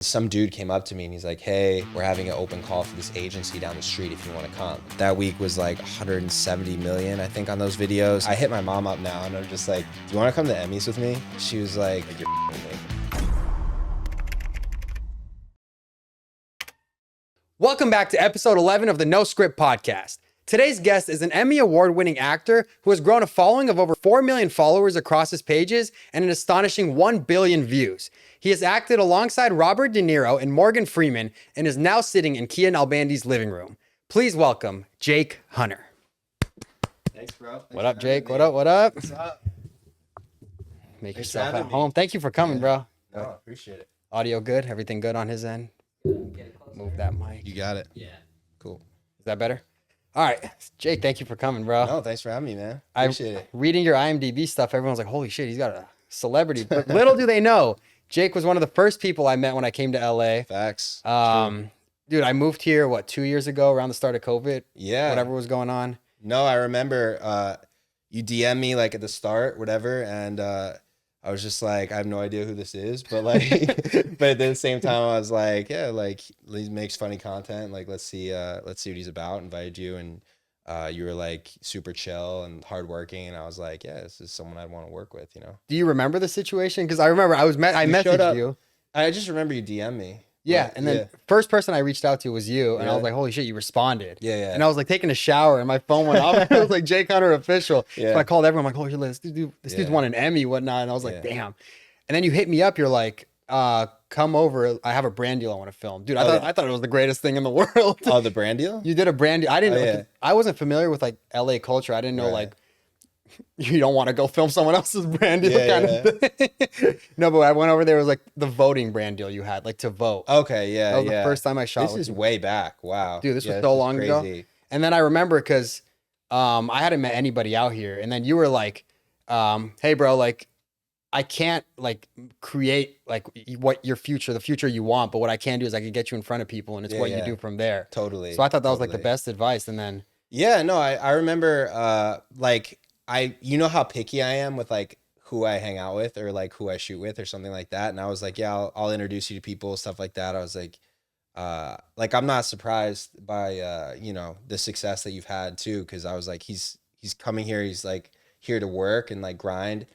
Some dude came up to me and he's like, hey, we're having an open call for this agency down the street if you want to come. That week was like 170 million, I think, on those videos. I hit my mom up now and I'm just like, do you want to come to Emmys with me? She was like, you're me. Welcome back to episode 11 of the No Script Podcast. Today's guest is an Emmy award-winning actor who has grown a following of over 4 million followers across his pages and an astonishing 1 billion views. He has acted alongside Robert De Niro and Morgan Freeman and is now sitting in Nalbandi's living room. Please welcome Jake Hunter. Thanks, bro. What up, Jake? What up? What up? What's up? Make Thanks yourself for at having me. home. Thank you for coming, bro. No, appreciate it. Audio good? Everything good on his end? Move that mic. You got it. Yeah. Cool. Is that better? All right. Jake, thank you for coming, bro. No, thanks for having me, man. Appreciate it. Reading your IMDb stuff, everyone's like, holy shit, he's got a celebrity. But little do they know, Jake was one of the first people I met when I came to LA. Facts. Dude, I moved here, 2 years ago around the start of COVID? Yeah. Whatever was going on. No, I remember you DM me like at the start, whatever, and I was just like, I have no idea who this is, but like, but at the same time, I was like, yeah, like he makes funny content. Like, let's see what he's about. Invited you, and you were like super chill and hardworking, and I was like, yeah, this is someone I'd want to work with, you know. Do you remember the situation? Because I remember I messaged you. I just remember you DM me. Yeah, But, and then first person I reached out to was you, and I was like, holy shit, you responded. Yeah. And I was like taking a shower, and my phone went off. It was like Jake Hunter official. Yeah. So I called everyone, I'm like, holy shit, this dude's won an Emmy, whatnot. And I was like, damn. And then you hit me up, you're like, come over. I have a brand deal I want to film. Dude, I thought it was the greatest thing in the world. Oh, the brand deal? You did a brand deal. I didn't I wasn't familiar with like LA culture. I didn't know like you don't want to go film someone else's brand deal of thing. No, but I went over there, it was like the voting brand deal you had, like to vote. Okay, yeah, that was the first time I shot. This is way back. Wow. Dude, this was so long ago. And then I remember because I hadn't met anybody out here. And then you were like, hey bro, like I can't like create like what the future you want, but what I can do is I can get you in front of people and it's what you do from there. Totally. So I thought that was like the best advice. And then I remember you know how picky I am with like who I hang out with or like who I shoot with or something like that. And I was like, yeah, I'll introduce you to people, stuff like that. I was like I'm not surprised by you know, the success that you've had too, because I was like, he's coming here, he's like here to work and like grind.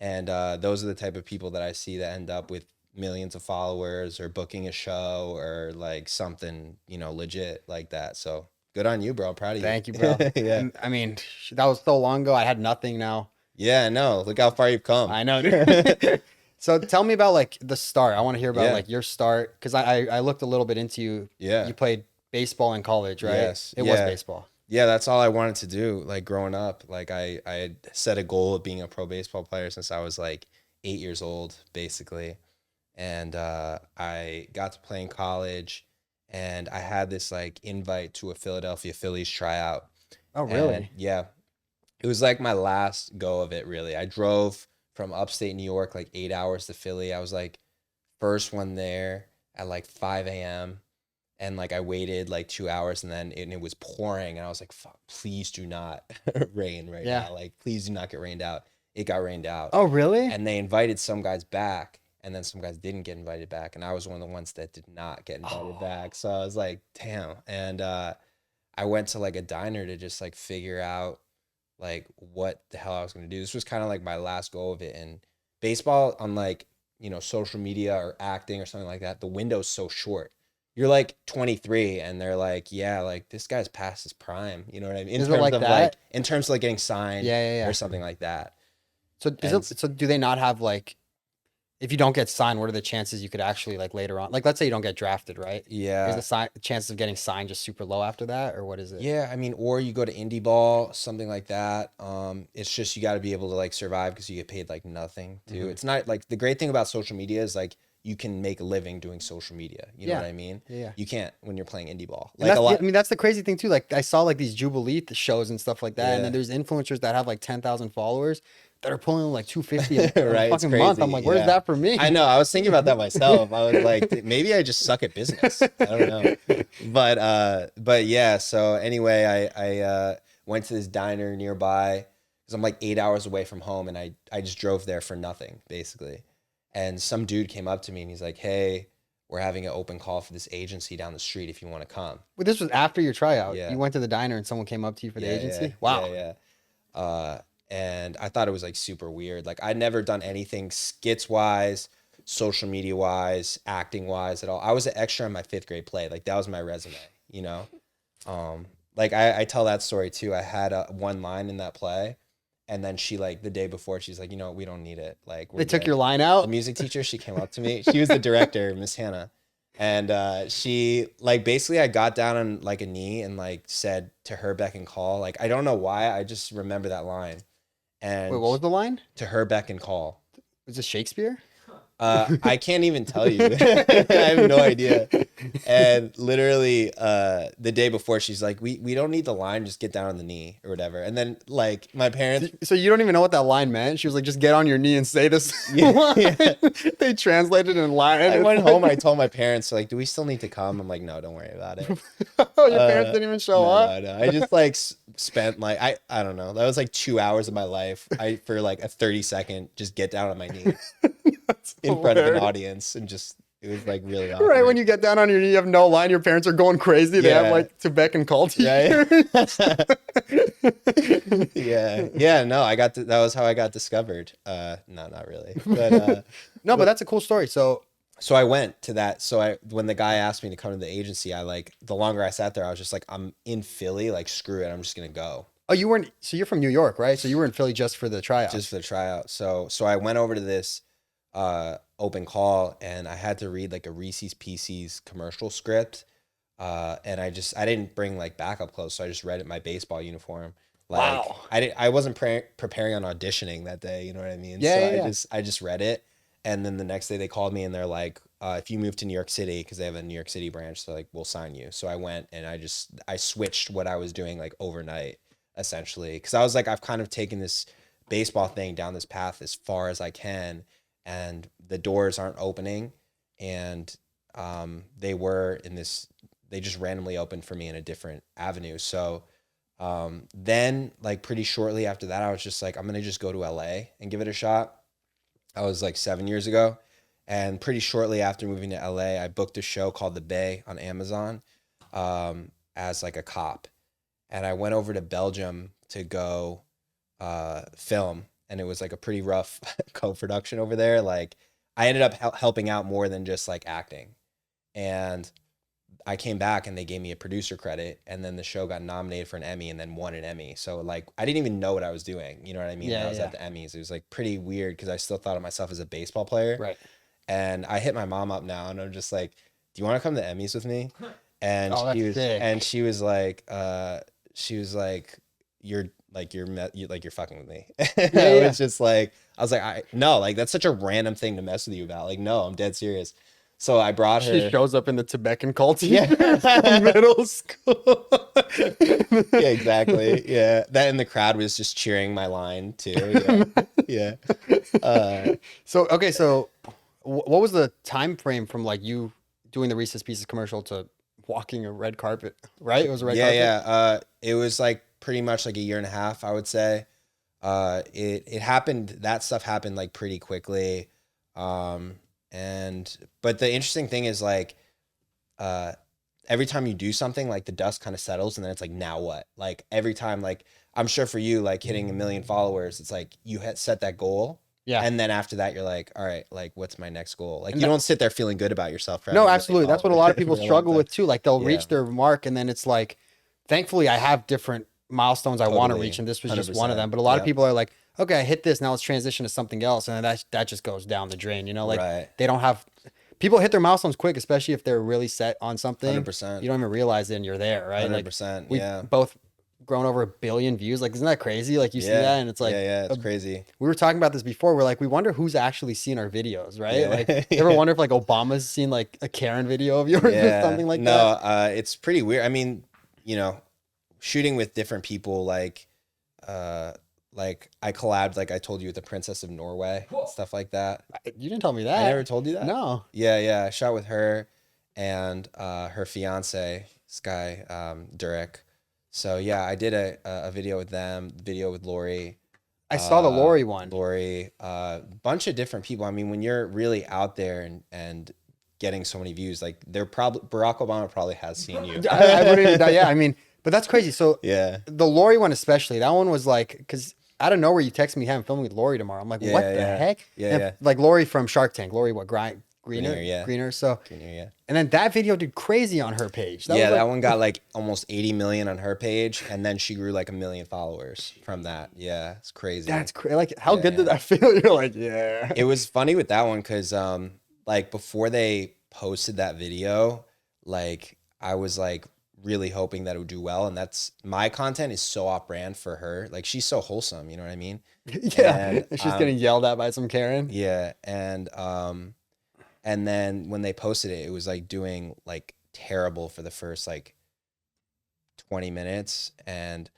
And those are the type of people that I see that end up with millions of followers or booking a show or like something, you know, legit like that. So good on you, bro. I'm proud of you. Thank you, bro. Yeah. I mean, that was so long ago. I had nothing now. Yeah, no. Look how far you've come. I know, dude. So tell me about like the start. I want to hear about like your start because I looked a little bit into you. Yeah. You played baseball in college, right? Yes. It was baseball. Yeah, that's all I wanted to do. Like growing up, like I had set a goal of being a pro baseball player since I was like 8 years old, basically. And I got to play in college, and I had this like invite to a Philadelphia Phillies tryout. Oh, really? And, yeah. It was like my last go of it, really. I drove from upstate New York like 8 hours to Philly. I was like first one there at like 5 a.m. And like I waited like 2 hours and then it was pouring. And I was like, fuck, please do not rain right now. Like, please do not get rained out. It got rained out. Oh, really? And they invited some guys back. And then some guys didn't get invited back. And I was one of the ones that did not get invited back. So I was like, damn. And I went to like a diner to just like figure out like what the hell I was going to do. This was kind of like my last go of it. And baseball, unlike, you know, social media or acting or something like that, the window's so short. You're like 23 and they're like, yeah, like this guy's past his prime. You know what I mean? In terms of like getting signed or something like that. So so do they not have like, if you don't get signed, what are the chances you could actually like later on? Like, let's say you don't get drafted, right? Yeah. Is the chances of getting signed just super low after that, or what is it? Yeah, I mean, or you go to indie ball, something like that. It's just you got to be able to like survive because you get paid like nothing too. Mm-hmm. It's not like the great thing about social media is like you can make a living doing social media. You know what I mean? Yeah. You can't when you're playing indie ball. Like I mean, that's the crazy thing too. Like I saw like these Jubilee shows and stuff like that, and then there's influencers that have like 10,000 followers that are pulling like 250 a fucking month. I'm like, where's that for me? I know. I was thinking about that myself. I was like, maybe I just suck at business. I don't know. But yeah. So anyway, I went to this diner nearby because I'm like 8 hours away from home, and I just drove there for nothing basically. And some dude came up to me and he's like, hey, we're having an open call for this agency down the street if you want to come. But this was after your tryout. Yeah. You went to the diner and someone came up to you for the Yeah, agency. Wow. And I thought it was like super weird. Like I'd never done anything skits wise, social media wise, acting wise at all. I was an extra in my 5th grade play. Like that was my resume, you know? Like I tell that story too. I had one line in that play, and then she like the day before she's like, you know, we don't need it. Like They took good. your line out. The music teacher, she came up to me. She was the director, Miss Hannah. And she like basically I got down on like a knee and like said to her beck and call. Like I don't know why, I just remember that line. And Wait, what was the line? to her beck and call. Was it Shakespeare? I can't even tell you. I have no idea. And literally, the day before, she's like, "We don't need the line. Just get down on the knee or whatever." And then, like, my parents. So you don't even know what that line meant? She was like, just get on your knee and say this Yeah, line. yeah. They translated in Latin. I went home. I told my parents, like, "Do we still need to come?" I'm like, "No, don't worry about it." Oh, your parents didn't even show up? No. I just like spent like I don't know. That was like 2 hours of my life. For like a 30-second, just get down on my knee in front of an audience and just. It was like really awkward. Right when you get down on your knee, you have no line. Your parents are going crazy. They have Yeah. like to beck and call to you. Right? Yeah. No, that was how I got discovered. No, not really. But No, but that's a cool story. So I went to that. So when the guy asked me to come to the agency, I like the longer I sat there, I was just like, I'm in Philly. Like screw it, I'm just gonna go. oh, you weren't. So you're from New York, right? So you were in Philly just for the tryout. Just for the tryout. So I went over to this open call and I had to read like a Reese's Pieces commercial script. And I didn't bring like backup clothes, so I just read it in my baseball uniform. Like Wow. I wasn't preparing on auditioning that day, you know what I mean? Yeah, So I just read it, and then the next day they called me and they're like, if you move to New York City, because they have a New York City branch, so like we'll sign you. So I went and I switched what I was doing like overnight, essentially, because I was like, I've kind of taken this baseball thing down this path as far as I can, and the doors aren't opening, and they just randomly opened for me in a different avenue. So then like pretty shortly after that, I was just like, I'm gonna just go to LA and give it a shot. I was like 7 years ago, and pretty shortly after moving to LA, I booked a show called The Bay on Amazon as like a cop, and I went over to Belgium to go film, and it was like a pretty rough co-production over there. Like I ended up helping out more than just like acting, and I came back and they gave me a producer credit, and then the show got nominated for an Emmy and then won an Emmy. So like I didn't even know what I was doing. You know what I mean? Yeah, When I was yeah. at the Emmys. It was like pretty weird because I still thought of myself as a baseball player. Right. And I hit my mom up now and I'm just like, "Do you want to come to the Emmys with me?" And Oh, that's sick. she was like, "You're like you're fucking with me." Yeah. Was just like, I was like, no, like that's such a random thing to mess with you about. Like, no, I'm dead serious. So I brought her. She shows up in the Tibetan cult Yeah. from middle school. Yeah, exactly. Yeah, that in the crowd was just cheering my line too. Yeah. So okay, so what was the time frame from like you doing the Reese's Pieces commercial to walking a red carpet? Right, it was a red carpet. Yeah. It was like pretty much like a year and a half, I would say. It happened. That stuff happened like pretty quickly. But the interesting thing is like, every time you do something, like the dust kind of settles, and then it's like, now what? Like every time, like I'm sure for you, like hitting 1 million followers, it's like you had set that goal. Yeah. And then after that, you're like, all right, like what's my next goal? Like And you don't sit there feeling good about yourself. For No, having 1 million absolutely. That's what a lot of people followers. struggle with too. Like they'll Yeah. reach their mark, and then it's like, thankfully, I have different milestones I want to Totally. reach, and this was just one of 100%. them. But a lot of Yep. people are like, okay, I hit this, now let's transition to something else, and then that just goes down the drain. You know, like Right. they don't have. People hit their milestones quick, especially if they're really set on something. 100%. You don't even realize it, and you're there, right? 100%. Like we Yeah. both grown over 1 billion views. Like, isn't that crazy? Like you see Yeah. that, and it's like, yeah, it's crazy. we were talking about this before. We're like, we wonder who's actually seen our videos, right? Yeah. Like, you ever wonder if like Obama's seen like a Karen video of yours or something like that? No, it's pretty weird. I mean, you know, shooting with different people, like I collabed, like I told you, with the Princess of Norway, stuff like that. You didn't tell me that. I never told you that. No. Yeah. I shot with her and her fiance, this guy, Durek. So yeah, I did a video with them, video with Lori. I saw the Lori one. Lori, bunch of different people. I mean, when you're really out there and getting so many views. Like they're probably Barack Obama probably has seen you. I wouldn't even, yeah, I mean, but that's crazy. So Yeah. the Lori one especially, that one was like, because out of nowhere you text me, hey, I'm filming with Lori tomorrow. I'm like, Yeah, what the yeah. heck? Yeah, And yeah. like Lori from Shark Tank, Lori what Greener, Greener, yeah. Greener. So Greener, yeah. and then that video did crazy on her page. That Yeah, was like, that one got like almost 80 million on her page, and then she grew like 1 million followers from that. Yeah, it's crazy. that's crazy. Like, how Yeah, good did yeah. that feel? You're like, yeah. It was funny with that one because like before they posted that video, like I was like really hoping that it would do well, and that's my content is so off brand for her. Like she's so wholesome, you know what I mean? Yeah. And She's getting yelled at by some Karen. yeah, and then when they posted it, it was like doing like terrible for the first like 20 minutes, and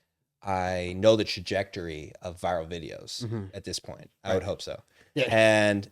I know the trajectory of viral videos at this point. I would hope so. Yeah. And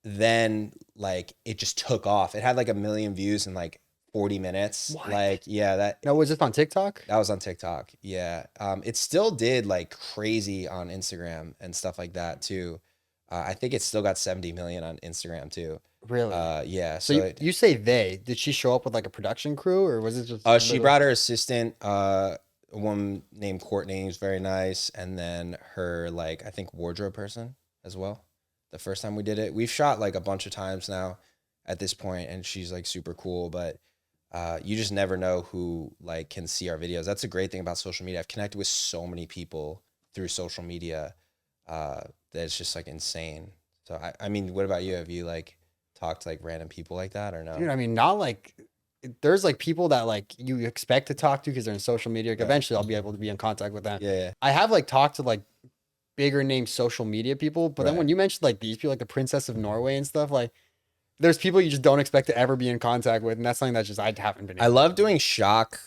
then like it just took off. It had like 1 million views in like 40 minutes. What? Like, yeah, No, was this on TikTok? that was on TikTok. Yeah. It still did like crazy on Instagram and stuff like that too. I think it still got 70 million on Instagram too. Really? Yeah. So So you say they, did she show up with like a production crew or was it just? she brought her assistant, a woman named Courtney, who's very nice, and then her like I think wardrobe person as well. The first time we did it, we've shot like a bunch of times now at this point, and she's like super cool. But you just never know who like can see our videos. That's a great thing about social media. I've connected with so many people through social media that it's just like insane. So I mean, what about you? Have you like talked to like random people like that or no? Dude, I mean, not like there's like people that like you expect to talk to because they're in social media. Like, Right. eventually, I'll be able to be in contact with them. Yeah. I have like talked to like bigger name social media people, but then Right. when you mentioned like these people, like the Princess of Norway and stuff, like there's people you just don't expect to ever be in contact with, and that's something that just I haven't been. I able love to do. doing shock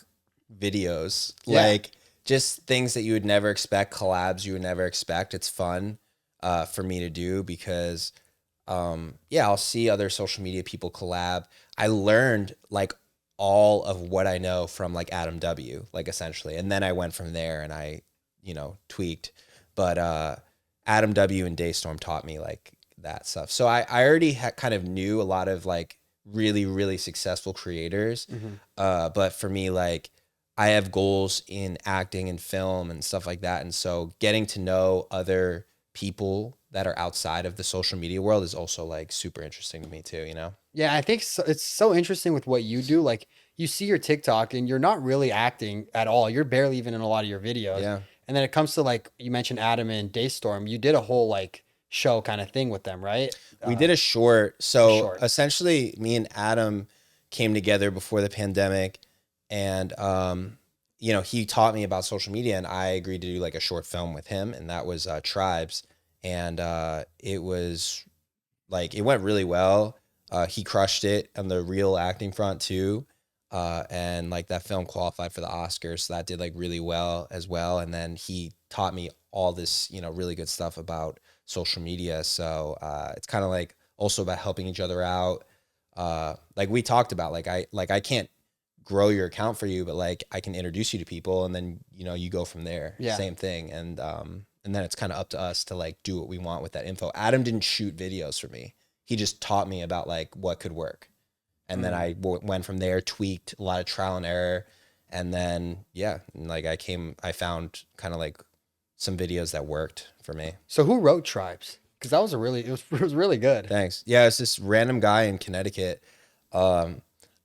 videos, Yeah. like just things that you would never expect, collabs you would never expect. It's fun for me to do because, yeah, I'll see other social media people collab. I learned like all of what I know from like Adam W, like essentially, and then I went from there and I, tweaked. But Adam W and Daystorm taught me like that stuff. So I already kind of knew a lot of like really, really successful creators. But for me, like I have goals in acting and film and stuff like that. And so getting to know other people that are outside of the social media world is also like super interesting to me too, Yeah, I think so, it's so interesting with what you do. Like you see your TikTok and you're not really acting at all. You're barely even in a lot of your videos. Yeah. And then it comes to like you mentioned Adam and Daystorm. You did a whole like show kind of thing with them, right? We did a short. So short. essentially me and Adam came together before the pandemic and he taught me about social media and I agreed to do like a short film with him and that was Tribes. And it was like it went really well. He crushed it on the real acting front too. And like that film qualified for the Oscars. So that did like really well as well. And then he taught me all this, really good stuff about social media. So it's kind of like also about helping each other out. Like we talked about, like I can't grow your account for you, but like I can introduce you to people and then, you go from there. Yeah. Same thing. And then it's kind of up to us to like do what we want with that info. Adam didn't shoot videos for me. He just taught me about like what could work. And then I went from there, tweaked a lot of trial and error. And then, yeah, like I found kind of like some videos that worked for me. So who wrote Tribes? Because that was it was really good. Thanks. Yeah, it's this random guy in Connecticut.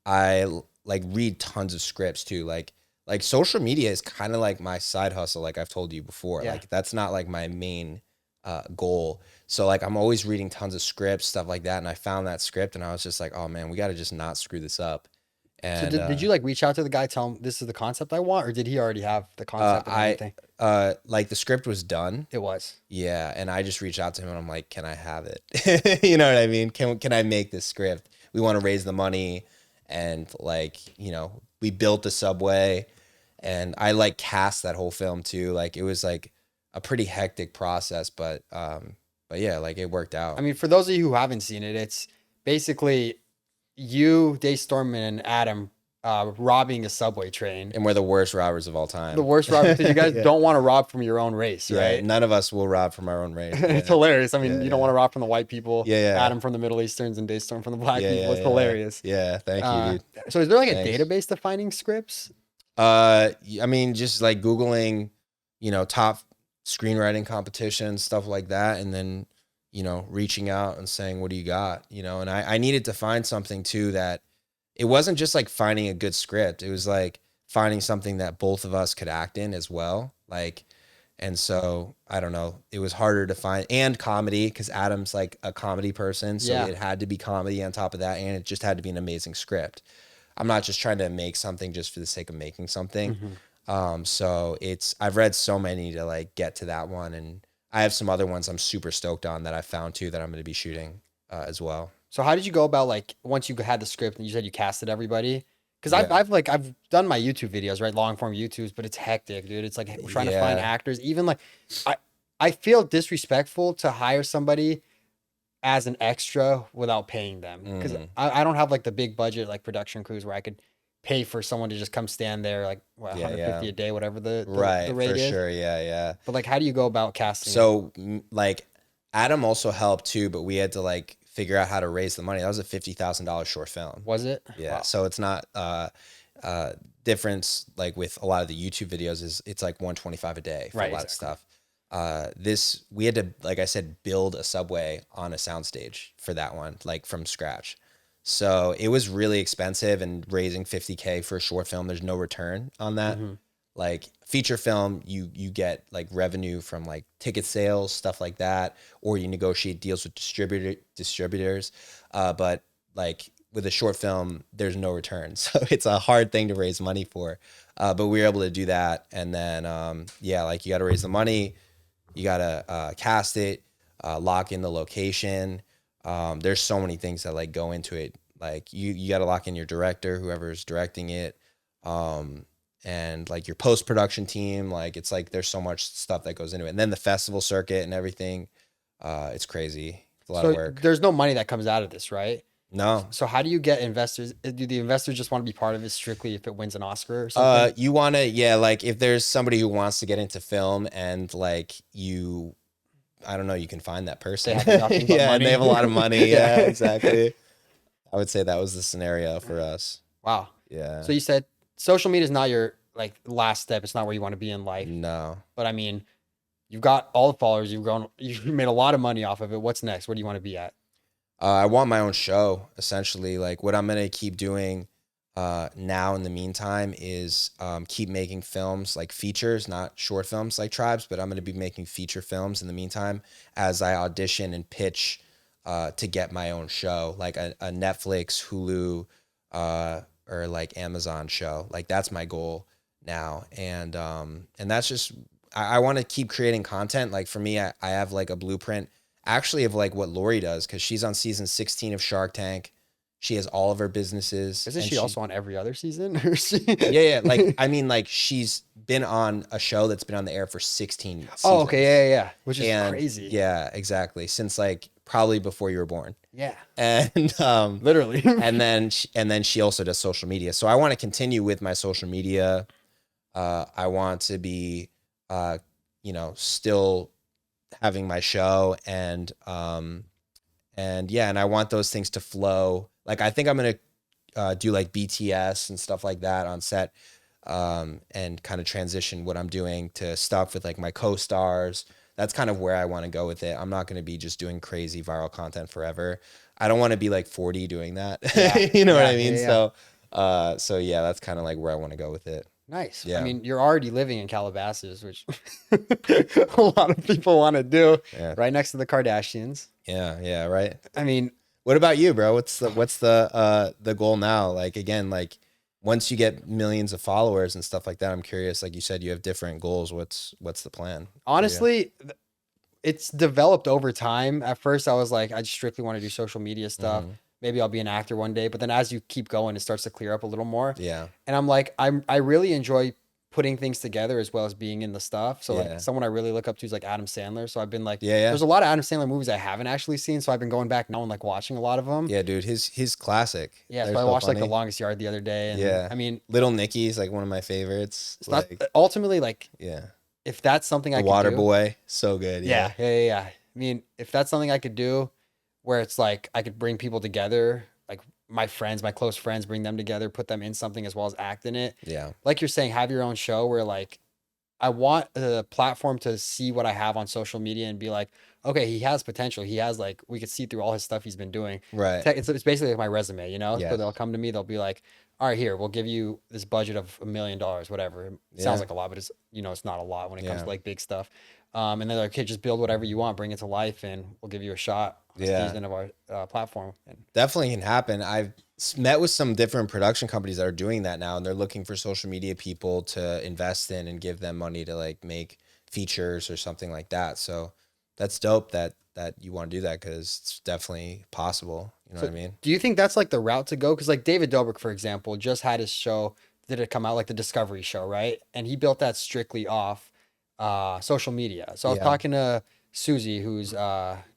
I like read tons of scripts too. Like social media is kind of like my side hustle. Like I've told you before, Yeah. like that's not like my main goal. So like I'm always reading tons of scripts, stuff like that. And I found that script and I was just like, oh man, we got to just not screw this up. And So did you like reach out to the guy, tell him this is the concept I want, or did he already have the concept and everything? like the script was done. It was. Yeah. And I just reached out to him and I'm like, can I have it? You know what I mean? Can I make this script? We want to raise the money. And like, we built the subway and I like cast that whole film too. Like it was like a pretty hectic process, but yeah, like it worked out. I mean, for those of you who haven't seen it, it's basically you, Daystorm, and Adam robbing a subway train. And we're the worst robbers of all time. The worst robbers because you guys Yeah. don't want to rob from your own race, Yeah, right? none of us will rob from our own race. It's Yeah. hilarious. I mean, Yeah, you don't yeah. want to rob from the white people. Yeah, yeah. Adam from the Middle Easterns and Daystorm from the black Yeah, people. yeah, It's yeah. hilarious. Yeah, thank you, dude. So is there like a Thanks. database to finding scripts? I mean, just like Googling, top screenwriting competitions, stuff like that, and then, reaching out and saying, what do you got? And I needed to find something too that it wasn't just like finding a good script. It was like finding something that both of us could act in as well. Like, and so I don't know, it was harder to find, and comedy, because Adam's like a comedy person. So Yeah. it had to be comedy on top of that. And it just had to be an amazing script. I'm not just trying to make something just for the sake of making something. So I've read so many to like get to that one. And I have some other ones I'm super stoked on that I found too, that I'm going to be shooting as well. So how did you go about like once you had the script and you said you casted everybody? Because Yeah. I've done my YouTube videos, right? Long form YouTubes, but it's hectic, dude. It's like trying to find Yeah. actors. Even like I feel disrespectful to hire somebody as an extra without paying them. Because I don't have like the big budget like production crews where I could pay for someone to just come stand there like what, Yeah, 150 yeah. a day, whatever the Right, rate for is. sure. Yeah, yeah. But like how do you go about casting? So like Adam also helped too, but we had to like figure out how to raise the money. That was a $50,000 short film. Was it? Yeah. Wow. So it's not difference like with a lot of the YouTube videos is it's like 125 a day for Right, a lot exactly. of stuff. This we had to, like I said, build a subway on a soundstage for that one, like from scratch. So it was really expensive, and raising 50K for a short film, there's no return on that. Like feature film, you get like revenue from like ticket sales, stuff like that, or you negotiate deals with distributors. But like with a short film, there's no return, so it's a hard thing to raise money for. But we were able to do that, and then like you got to raise the money, you got to cast it, lock in the location. There's so many things that like go into it. Like you got to lock in your director, whoever's directing it. And like your post-production team, like it's like there's so much stuff that goes into it, and then the festival circuit and everything. It's crazy. It's a lot of work. There's no money that comes out of this, right? No. So how do you get investors? Do the investors just want to be part of it strictly if it wins an Oscar or something? You want to, like if there's somebody who wants to get into film and like I don't know, you can find that person. They have nothing but Yeah, money. and they have a lot of money. Yeah. Yeah, exactly. I would say that was the scenario for us. Wow. Yeah. So you said social media is not your like last step. It's not where you want to be in life. No. But I mean, you've got all the followers. You've made a lot of money off of it. What's next? Where do you want to be at? I want my own show, essentially. Like what I'm gonna keep doing now in the meantime is keep making films, like features, not short films like Tribes, but I'm gonna be making feature films in the meantime as I audition and pitch to get my own show, like a Netflix, Hulu, or like Amazon show. Like that's my goal now, and that's just I want to keep creating content. Like for me, I have like a blueprint actually of like what Lori does, because she's on season 16 of Shark Tank. She has all of her businesses. Isn't and she also on every other season? Yeah. Like I mean, like she's been on a show that's been on the air for 16 seasons. Oh, okay, yeah, which is And crazy. yeah, exactly. Since like probably before you were born. Yeah, And literally. and then she also does social media. So I want to continue with my social media. I want to be still having my show, and I want those things to flow. Like I think I'm gonna do like BTS and stuff like that on set, and kind of transition what I'm doing to stuff with like my co-stars. That's kind of where I want to go with it. I'm not going to be just doing crazy viral content forever. I don't want to be like 40 doing that. Yeah. You know what Yeah, I mean? yeah. So yeah, that's kind of like where I want to go with it. Nice. Yeah. I mean, you're already living in Calabasas, which a lot of people want to do. Yeah. Right next to the Kardashians. Yeah, right. I mean, What about you, bro? What's the goal now? Like again, like once you get millions of followers and stuff like that, I'm curious. Like you said, you have different goals. What's the plan? honestly, it's developed over time. At first, I was like, I just strictly want to do social media stuff. Maybe I'll be an actor one day. But then as you keep going, it starts to clear up a little more. Yeah. And I'm like, I really enjoy putting things together as well as being in the stuff. So Yeah. like someone I really look up to is like Adam Sandler. So I've been like, Yeah, yeah. there's a lot of Adam Sandler movies I haven't actually seen. So I've been going back now and like watching a lot of them. Yeah, dude, his classic. Yeah. They're So I so watched like The funny. Longest Yard the other day. And Yeah. I mean, Little Nicky's like one of my favorites. it's not Like, ultimately like yeah. if that's something The I could Water do. Boy, so good. Yeah. I mean, if that's something I could do where it's like I could bring people together, like my friends, my close friends, bring them together, put them in something as well as act in it. Yeah. Like you're saying, have your own show where like I want a platform to see what I have on social media and be like, okay, he has potential. He has like, we could see through all his stuff he's been doing. Right. It's basically like my resume, you know? Yeah. So they'll come to me, they'll be like, all right, here, we'll give you this budget of $1 million, whatever. It sounds Yeah. like a lot, but it's, you know, it's not a lot when it comes Yeah. to like big stuff. And then they're like, okay, just build whatever you want, bring it to life, and we'll give you a shot on a Yeah. season of our platform. And Definitely can happen. I've met with some different production companies that are doing that now, and they're looking for social media people to invest in and give them money to like make features or something like that. So that's dope that you want to do that, because it's definitely possible. You know what I mean? do you think that's like the route to go? Because like David Dobrik, for example, just had his show. Did it come out like the Discovery Show, right? And he built that strictly off social media. So I was Yeah. talking to Susie, who's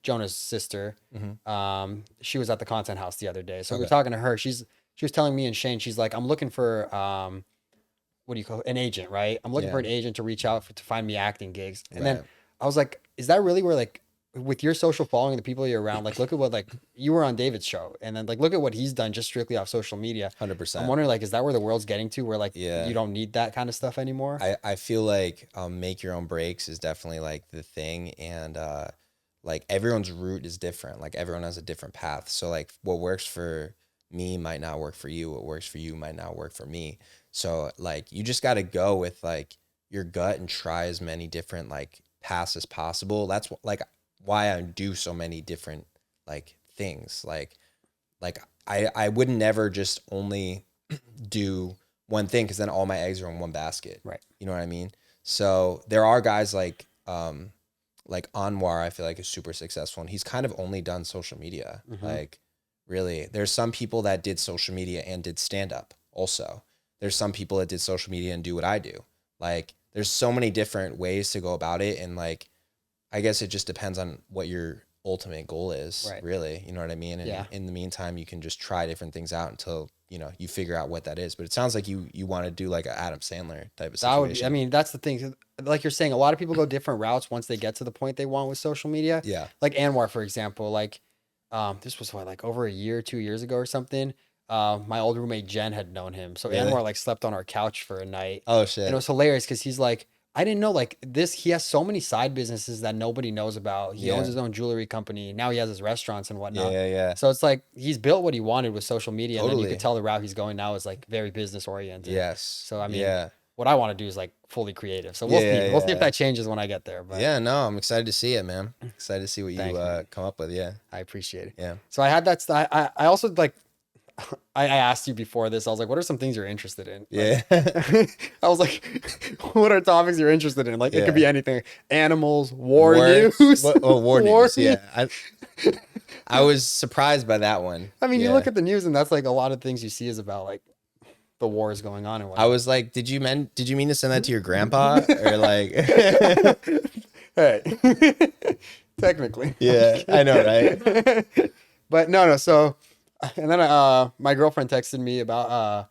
Jonah's sister. Mhm. She was at the Content House the other day, so we were Okay. talking to her. She was telling me and Shane, she's like, I'm looking for what do you call it? An agent, right? I'm looking Yeah. for an agent to reach out to find me acting gigs. And then Right. I was like, is that really where like with your social following, the people you're around, like look at what like you were on David's show, and then like look at what he's done just strictly off social media. 100%. I'm wondering like, is that where the world's getting to, where like Yeah. you don't need that kind of stuff anymore? I feel like make your own breaks is definitely like the thing, and like everyone's route is different. Like everyone has a different path. So like what works for me might not work for you. What works for you might not work for me. So like you just got to go with like your gut and try as many different like paths as possible. That's like why I do so many different like things. Like I would never just only do one thing, because then all my eggs are in one basket. Right. You know what I mean? So there are guys like Anwar, I feel like is super successful, and he's kind of only done social media. Mhm. Like really, there's some people that did social media and did stand up also. There's some people that did social media and do what I do. Like there's so many different ways to go about it, and like I guess it just depends on what your ultimate goal is, Right. really. You know what I mean? And Yeah. in the meantime, you can just try different things out until, you know, you figure out what that is. But it sounds like you want to do like an Adam Sandler type of That would situation. I mean, that's the thing. Like you're saying, a lot of people go different routes once they get to the point they want with social media. Yeah. Like Anwar, for example, like this was what, like over a year, 2 years ago or something. My old roommate Jen had known him. So Really? Anwar like slept on our couch for a night. Oh shit. And it was hilarious because he's like, I didn't know like this. He has so many side businesses that nobody knows about. He Yeah. owns his own jewelry company. Now he has his restaurants and yeah, whatnot. yeah. So it's like he's built what he wanted with social media. And then you Totally. could tell the route he's going now is like very business oriented. Yes. So I mean, yeah. what I want to do is like fully creative. So we'll see. Yeah, We'll see yeah. if that changes when I get there. But Yeah, no, I'm excited to see it, man. Excited to see what Thank you you. come up with. Yeah. I appreciate it. Yeah. So I had that. I also like. I asked you before this. I was like, "What are some things you're interested in?" Like, Yeah. I was like, "What are topics you're interested in?" Like, it could Yeah. be anything: animals, war Words. news. War War news. Yeah. I was surprised by that one. I mean, you Yeah. look at the news, and that's like a lot of things you see is about like the wars going on and I whatnot. was like, did you mean to send that to your grandpa or like? Hey, technically. Yeah, I know, right? But no. So, and then my girlfriend texted me about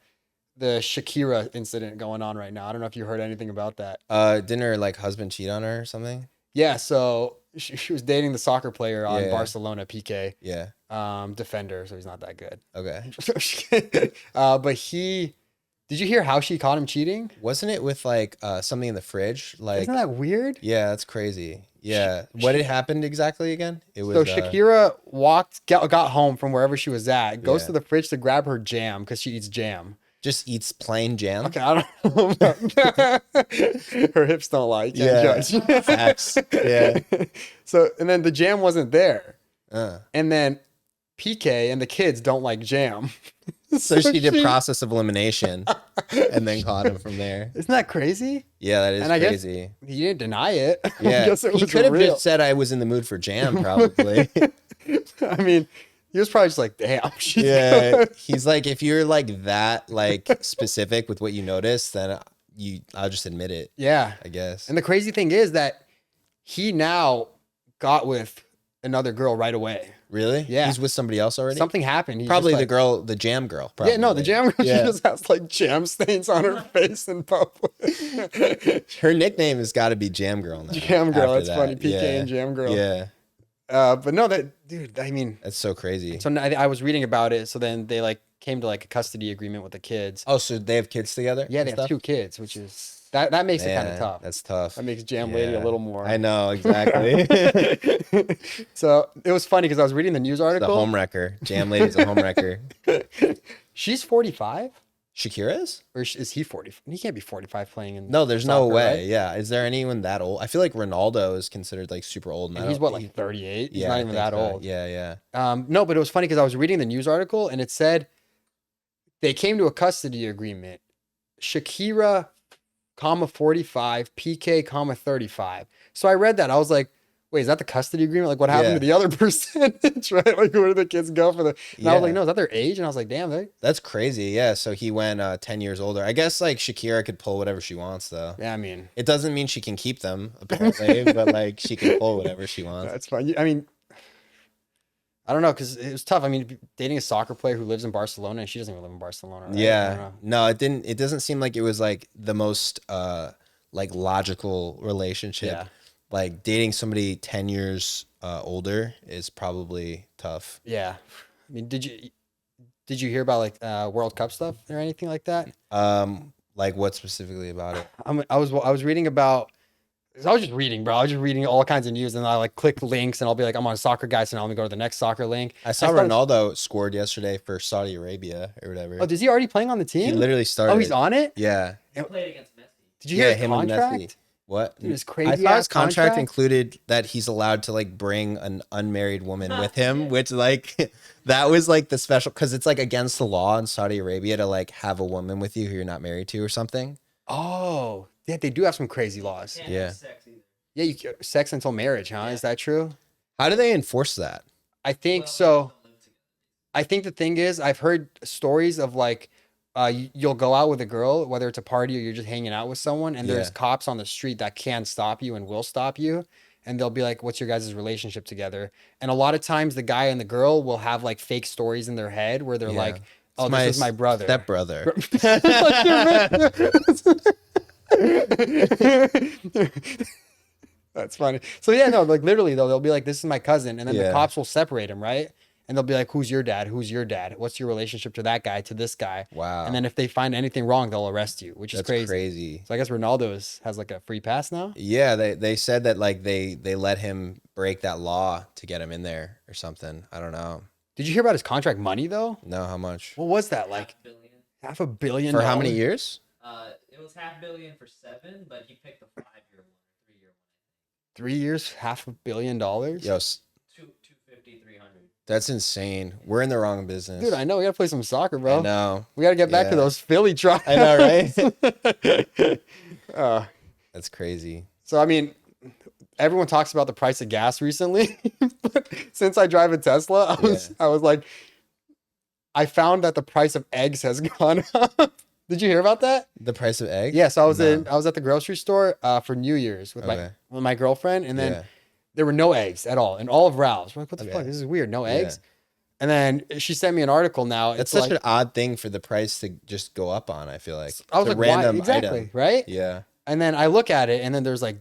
the Shakira incident going on right now. I don't know if you heard anything about that. Didn't her like husband cheat on her or something? Yeah, so she was dating the soccer player on Yeah. Barcelona, Pique, Yeah. defender, so he's not that good. Okay. But did you hear how she caught him cheating? Wasn't it with like something in the fridge? Like, Isn't that weird? yeah, that's crazy. Yeah. What had happened exactly again? It was So Shakira got home from wherever she was at, goes Yeah. to the fridge to grab her jam because she eats jam. just eats plain jam. Okay, I don't know. Her hips don't lie. You can't Yeah. judge. Facts. Yeah. So, and then the jam wasn't there. Uh. And then PK and the kids don't like jam. So she did process of elimination and then caught him from there. Isn't that crazy? Yeah, that is And I guess- crazy. He didn't deny it. I Yeah, guess it he was could have real. just said I was in the mood for jam, probably. I mean, he was probably just like, damn. she's Yeah, good. he's like, if you're like that, like specific with what you notice, then I'll just admit it, Yeah. I guess. And the crazy thing is that he now got with another girl right away. Really? Yeah. He's with somebody else already? Something happened. He Probably just, the like, girl, the jam girl. Yeah, no, the probably. jam girl, Yeah. she just has like jam stains on her face in public. Her nickname has got to be Jam Girl now. Jam girl, after that's that. funny. PK Yeah. and jam girl. Yeah. But no, that dude, I mean, That's so crazy. so I was reading about it. So then they like came to like a custody agreement with the kids. Oh, so they have kids together? Yeah, and they have stuff? 2 kids, which is that makes it kind of Man, tough. That's tough. That makes Jam Lady a Yeah. little more. I know, exactly. So it was funny because I was reading the news The article. home wrecker. Jam Lady's a home wrecker. She's 45, Shakira is? or is he 40? He can't be 45 playing in. No, there's no soccer, way. right? Yeah. Is there anyone that old? I feel like Ronaldo is considered like super old. And he's what, like 38? He's yeah, not I even think that so. old. Yeah, yeah. No, but it was funny because I was reading the news article and it said they came to a custody agreement. Shakira, 45, PK, 35. So I read that. I was like, wait, is that the custody agreement? Like, what happened Yeah. to the other percentage, right? Like, where do the kids go for the? And I was like, Yeah. no, is that their age? And I was like, damn, they. That's crazy. Yeah. So he went 10 years older. I guess like Shakira could pull whatever she wants, though. Yeah, I mean, It doesn't mean she can keep them, apparently, but like she can pull whatever she wants. that's fine. I mean, I don't know, because it was tough. I mean, dating a soccer player who lives in Barcelona and she doesn't even live in Barcelona, right? I don't Yeah. know. No, it didn't. It doesn't seem like it was like the most like logical relationship. Yeah. Like dating somebody 10 years older is probably tough. Yeah. I mean, did you hear about like World Cup stuff or anything like that? Like what specifically about it? I was reading about. I was just reading, bro. I was just reading all kinds of news, and I like click links, and I'll be like, I'm on Soccer Guy, so now let me go to the next soccer link. I saw started- Ronaldo scored yesterday for Saudi Arabia or whatever. Oh, is he already playing on the He team? literally started. Oh, he's on it. Yeah. He played against Messi. Did you hear his him and Messi. contract? What? Dude, his I crazy thought ass his contract included that he's allowed to like bring an unmarried woman with him, which like that was like the special because it's like against the law in Saudi Arabia to like have a woman with you who you're not married to or something. Oh, yeah, they do have some crazy laws. Can't Yeah. have sex either. Yeah, you can, sex until marriage, huh? Yeah. Is that true? How do they enforce that? I think Well, so. they don't live together. I think the thing is, I've heard stories of like, you'll go out with a girl, whether it's a party or you're just hanging out with someone, and there's Yeah. cops on the street that can stop you and will stop you. And they'll be like, what's your guys' relationship together? And a lot of times the guy and the girl will have like fake stories in their head where they're Yeah. like, oh, It's this is my brother. Stepbrother. That's funny. So yeah, no, like literally though, they'll be like, this is my cousin. And then the Yeah. cops will separate him, right? And they'll be like, who's your dad? Who's your dad? What's your relationship to that guy, to this guy? Wow. And then if they find anything wrong, they'll arrest you, which is That's crazy. So I guess Ronaldo has like a free pass now. Yeah, they said that like they let him break that law to get him in there or something. I don't know. Did you hear about his contract money though? No, how much? What was that? Like $500 million. $500 million? For how many years? It was $500 million for 7, but he picked a 5-year one, 3-year one. 3 years, $500 million? Yo, 250, 300. that's insane. We're in the wrong business. Dude, I know we gotta play some soccer, I bro. know. We gotta get back to Yeah. those Philly tries. I know, right? Uh, That's crazy. So I mean, everyone talks about the price of gas recently, but since I drive a Tesla, I was like, I found that the price of eggs has gone up. Did you hear about that? The price of eggs? Yes, I was No. I was at the grocery store for New Year's with Okay. my girlfriend, and then Yeah. there were no eggs at all in all of Ralph's. We're like, what the Okay. fuck? This is weird. No Yeah. eggs. And then she sent me an article. Now That's it's such like, an odd thing for the price to just go up on, I feel like. I was It's a like, why? random Exactly, item. right? Yeah. And then I look at it, and then there's like,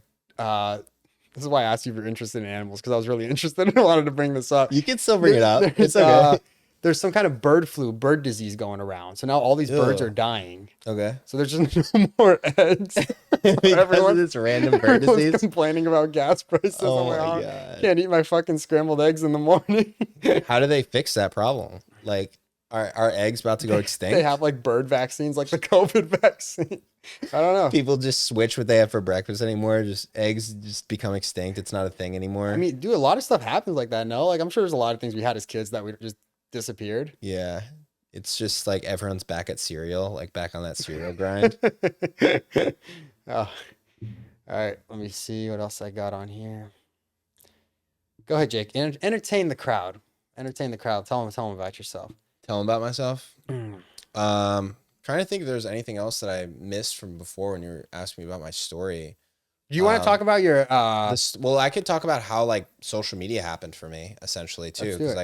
this is why I asked you if you're interested in animals, because I was really interested and I wanted to bring this up. You can still bring it up. There's, It's okay. there's some kind of bird disease going around. So now all these birds Ew. are dying. Okay. So there's just no more eggs. Because everyone- of this random bird Everyone's disease. complaining about gas prices. Oh I'm like, my "Oh, God. can't eat my fucking scrambled eggs in the morning. How do they fix that problem? Like, are eggs about to go extinct? They have like bird vaccines, like the COVID vaccine. I don't know. People just switch what they have for breakfast anymore. Just eggs just become extinct. It's not a thing anymore. I mean, dude, a lot of stuff happens like that. No, like I'm sure there's a lot of things we had as kids that we just disappeared. yeah. It's just like everyone's back at cereal, like back on that cereal grind. Oh. All right, let me see what else I got on here. Go ahead, Jake. Entertain the crowd. Entertain the crowd. Tell them about yourself. Tell them about myself. Trying to think if there's anything else that I missed from before when you were asking me about my story. Do you want to talk about your Well, I could talk about how like social media happened for me essentially too, Let's do because it,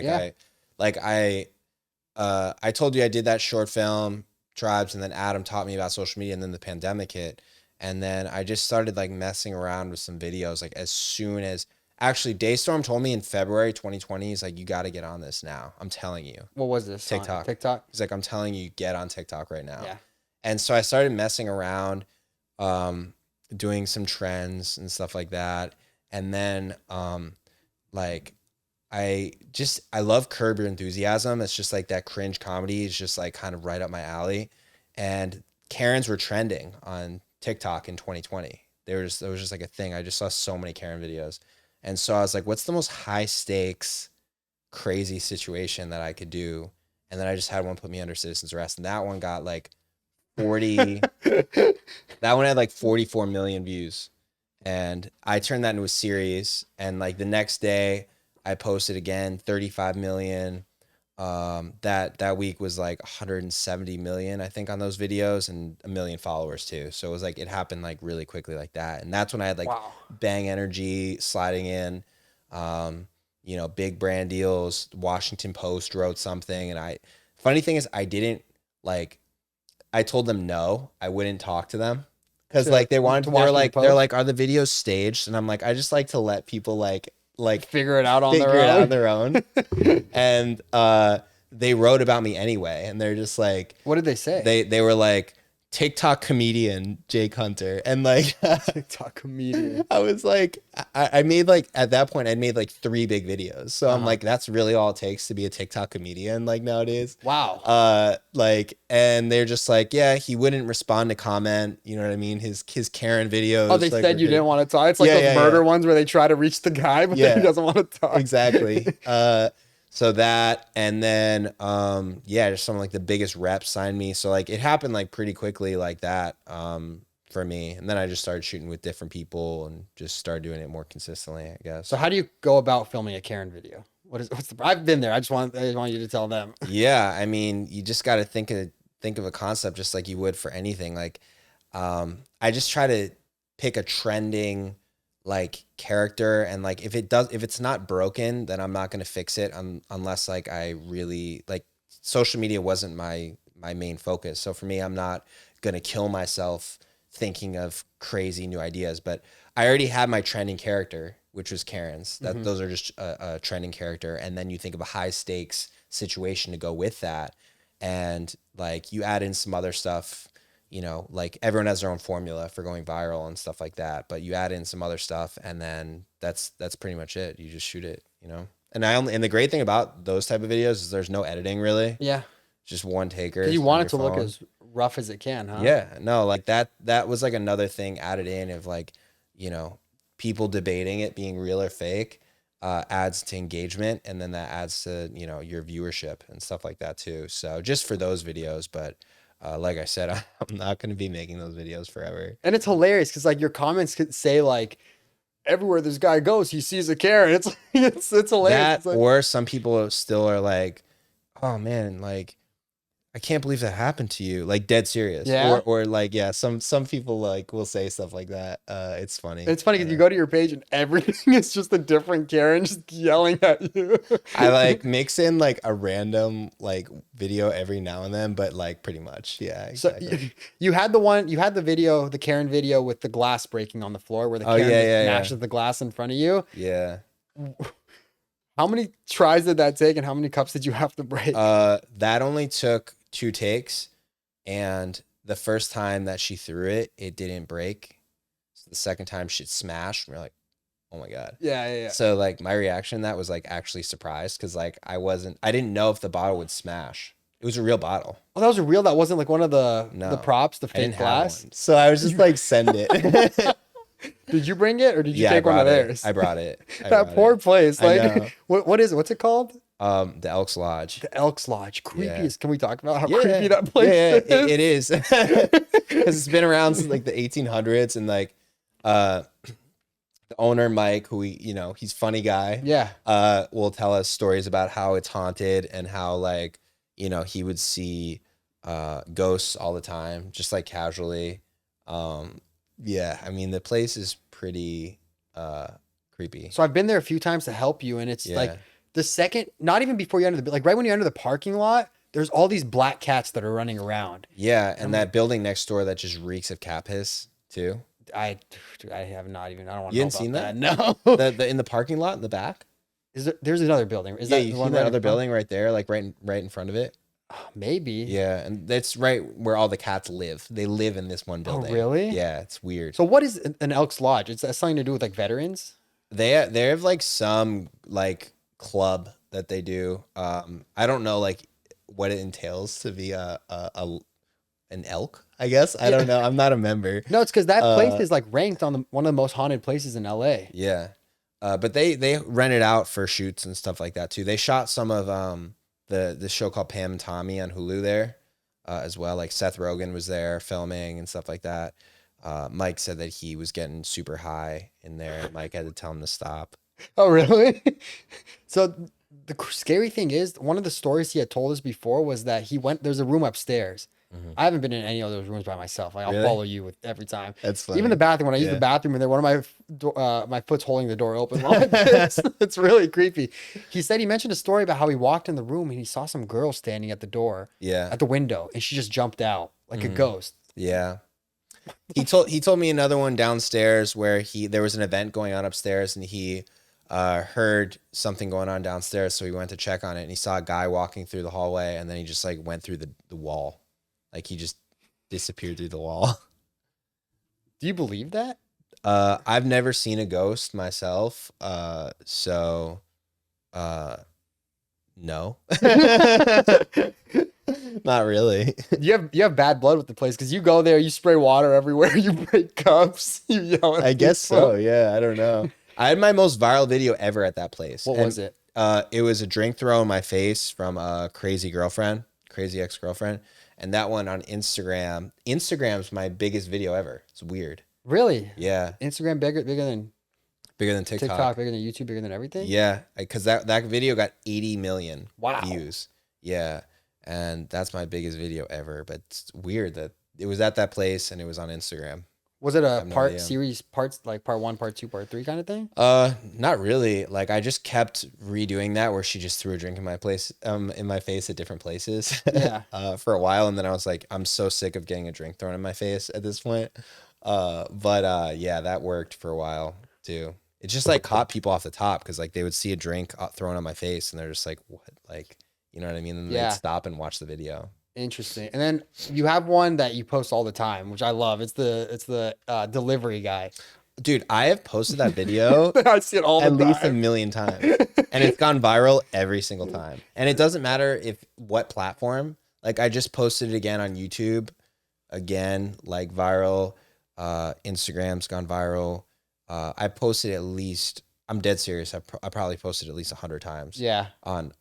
like yeah. I told you I did that short film Tribes, and then Adam taught me about social media, and then the pandemic hit, and then I just started like messing around with some videos like as soon as actually Daystorm told me in February 2020, he's like, you got to get on this now. I'm telling you. what was this? On TikTok. TikTok? He's like, I'm telling you, get on TikTok right now. Yeah. And so I started messing around, doing some trends and stuff like that. And then, like, I love Curb Your Enthusiasm. It's just like that cringe comedy is just like kind of right up my alley. And Karens were trending on TikTok in 2020. There was just like a thing. I just saw so many Karen videos. And so I was like, what's the most high stakes, crazy situation that I could do? And then I just had one put me under citizen's arrest. And that one got like 40, that one had like 44 million views. And I turned that into a series. And like the next day I posted again, 35 million. That week was like 170 million, I think, on those videos, and 1 million followers too. So it was like, it happened like really quickly like that. And that's when I had like Wow. Bang Energy sliding in, big brand deals. Washington Post wrote something. And funny thing is I didn't like, I told them no, I wouldn't talk to them. Cause like they wanted to, they're like, are the videos staged? And I'm like, I just like to let people like Figure it out on figure their it out own. on their own. And they wrote about me anyway, and they're just like, What did they say? they were like, TikTok comedian Jake Hunter, and like TikTok comedian. I was like, I made like, at that point I'd made like 3 big videos, so I'm like, that's really all it takes to be a TikTok comedian like nowadays. Wow. And they're just like, yeah, he wouldn't respond to comment, you know what I mean, his Karen videos. Oh, they like, said you didn't want to talk. It's like those murder ones where they try to reach the guy, but then he doesn't want to talk. Exactly. So that, and then, just some like the biggest reps signed me. So like it happened like pretty quickly like that, for me. And then I just started shooting with different people and just started doing it more consistently, I guess. So how do you go about filming a Karen video? I've been there. I just want you to tell them. Yeah. I mean, you just got to think of a concept just like you would for anything. Like, I just try to pick a trending like character, and like if it's not broken, then I'm not going to fix it unless like I really like, social media wasn't my main focus. So for me, I'm not going to kill myself thinking of crazy new ideas, but I already had my trending character, which was Karen's. Those are just a trending character. And then you think of a high stakes situation to go with that. And like you add in some other stuff, like everyone has their own formula for going viral and stuff like that, but you add in some other stuff, and then that's pretty much it. You just shoot it, And the great thing about those type of videos is there's no editing really. Yeah. Just one taker. You want it to look as rough as it can, huh? Yeah. No, like that was like another thing added in of like, people debating it being real or fake, adds to engagement, and then that adds to, your viewership and stuff like that too. So just for those videos, but like I said, I'm not going to be making those videos forever. And it's hilarious because like your comments could say like, everywhere this guy goes, he sees a Karen. It's hilarious. That, or some people still are like, oh man, like I can't believe that happened to you. Like dead serious. Yeah. Or like, yeah, some people like will say stuff like that. It's funny. It's funny because you go to your page and everything is just a different Karen just yelling at you. I like mix in like a random like video every now and then, but like pretty much. Yeah. Exactly. So you had the video, the Karen video with the glass breaking on the floor where the Karen smashes the glass in front of you. Yeah. How many tries did that take and how many cups did you have to break? That only took 2 takes, and the first time that she threw it, it didn't break. So the second time she smashed, we're like, oh my God. Yeah. So like my reaction to that was like actually surprised, because like I didn't know if the bottle would smash. It was a real bottle. Oh, that was a real, that wasn't like one of the props, the fake glass? So I was just like, send it. Did you bring it or did you take one of theirs? I brought it. That poor place. Like, what is it? What's it called? The Elks Lodge. The Elks Lodge. Creepy. Can we talk about how Yeah. creepy that place is? It is. Because it's been around since like the 1800s, and like the owner Mike, who he's a funny guy. Yeah. Will tell us stories about how it's haunted and how like he would see ghosts all the time, just like casually. Yeah, I mean the place is pretty creepy. So I've been there a few times to help you, and it's like Yeah. the second, not even before you enter the, like right when you enter the parking lot, there's all these black cats that are running around. Yeah, and that building next door that just reeks of cat piss too. I, I have not even, I don't want You to know hadn't about seen that. No. The in the parking lot in the back? There's another building. Is Yeah, that you the seen one that right in other front? building right there, like right in front of it? Oh, maybe. Yeah, and that's right where all the cats live. They live in this one Oh, building. really? Yeah, it's weird. So what is an Elks Lodge? It's something to do with like veterans? They have like some like club that they do. I don't know like what it entails to be an elk, I guess. I don't know. I'm not a member. No, it's because that place Uh, is like ranked on one of the most haunted places in LA. Yeah. But they rent it out for shoots and stuff like that too. They shot some of the show called Pam and Tommy on Hulu there as well. Like Seth Rogen was there filming and stuff like that. Mike said that he was getting super high in there, and Mike had to tell him to stop. Oh, really? So the scary thing is, one of the stories he had told us before was that there's a room upstairs. Mhm. I haven't been in any of those rooms by myself. Like I'll Really? follow you with every time. That's funny. Even the bathroom, when I use Yeah. the bathroom in there, one of my foot's holding the door open while I piss. It's really creepy. He said he mentioned a story about how he walked in the room and he saw some girl standing at the door, Yeah. at the window, and she just jumped out like a Mhm. ghost. Yeah. He told me another one downstairs where there was an event going on upstairs and he heard something going on downstairs, so he went to check on it and he saw a guy walking through the hallway and then he just like went through the wall. Like he just disappeared through the wall. Do you believe that? I've never seen a ghost myself. So no. Not really. You have bad blood with the place because you go there, you spray water everywhere, you break cups, you yell at I guess people. so. Yeah, I don't know. I had my most viral video ever at that place. What was it? It was a drink throw in my face from a crazy ex-girlfriend. And that one on Instagram. Instagram's my biggest video ever. It's weird. Really? Yeah. Instagram bigger than Bigger than TikTok. TikTok, bigger than YouTube, bigger than everything? Yeah. Because that video got 80 million Wow. views. Yeah. And that's my biggest video ever. But it's weird that it was at that place and it was on Instagram. Was it a have no part idea. series, parts like part 1, part 2, part 3 kind of thing? Not really. Like I just kept redoing that where she just threw a drink in my face at different places. Yeah. For a while, and then I was like, I'm so sick of getting a drink thrown in my face at this point. Yeah, that worked for a while too. It just like caught people off the top because like they would see a drink thrown on my face and they're just like, what? Like, you know what I mean? And Yeah. they'd stop and watch the video. Interesting. And then you have one that you post all the time, which I love. It's the delivery guy. Dude, I have posted that video I see it all the at time. least a million times. And it's gone viral every single time. And it doesn't matter what platform. Like I just posted it again on YouTube. Again, like viral. Instagram's gone viral. I posted at least, I'm dead serious. I probably posted at least 100 times Yeah. on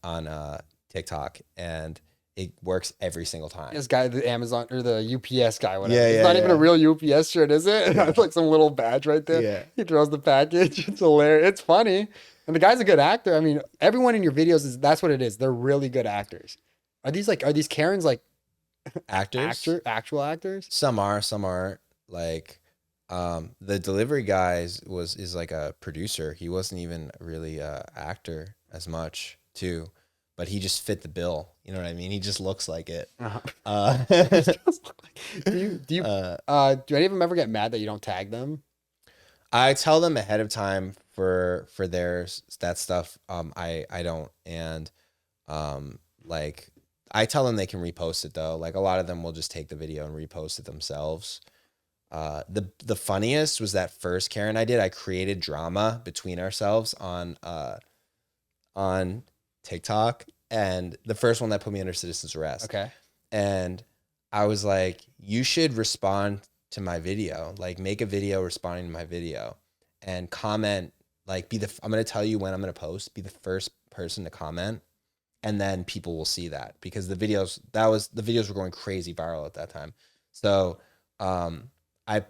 TikTok, and it works every single time. This guy, the Amazon or the UPS guy, whatever. Yeah, It's yeah, not even a yeah. real UPS shirt, is it? It has like some little badge right there. Yeah. He throws the package. It's hilarious. It's funny. And the guy's a good actor. I mean, everyone in your videos that's what it is. They're really good actors. Are these Karens like Actors? actual actors? Some are, some aren't. Like, the delivery guy is like a producer. He wasn't even really a actor as much too, but he just fit the bill. You know what I mean? He just looks like it. Uh-huh. Do any of them ever get mad that you don't tag them? I tell them ahead of time for that stuff. I don't, and like I tell them they can repost it though. Like a lot of them will just take the video and repost it themselves. The funniest was that first Karen I did. I created drama between ourselves on TikTok, and the first one that put me under citizen's arrest. Okay. And I was like, you should respond to my video. Like make a video responding to my video and comment, like I'm going to tell you when I'm going to post, be the first person to comment. And then people will see that because the videos were going crazy viral at that time. So, I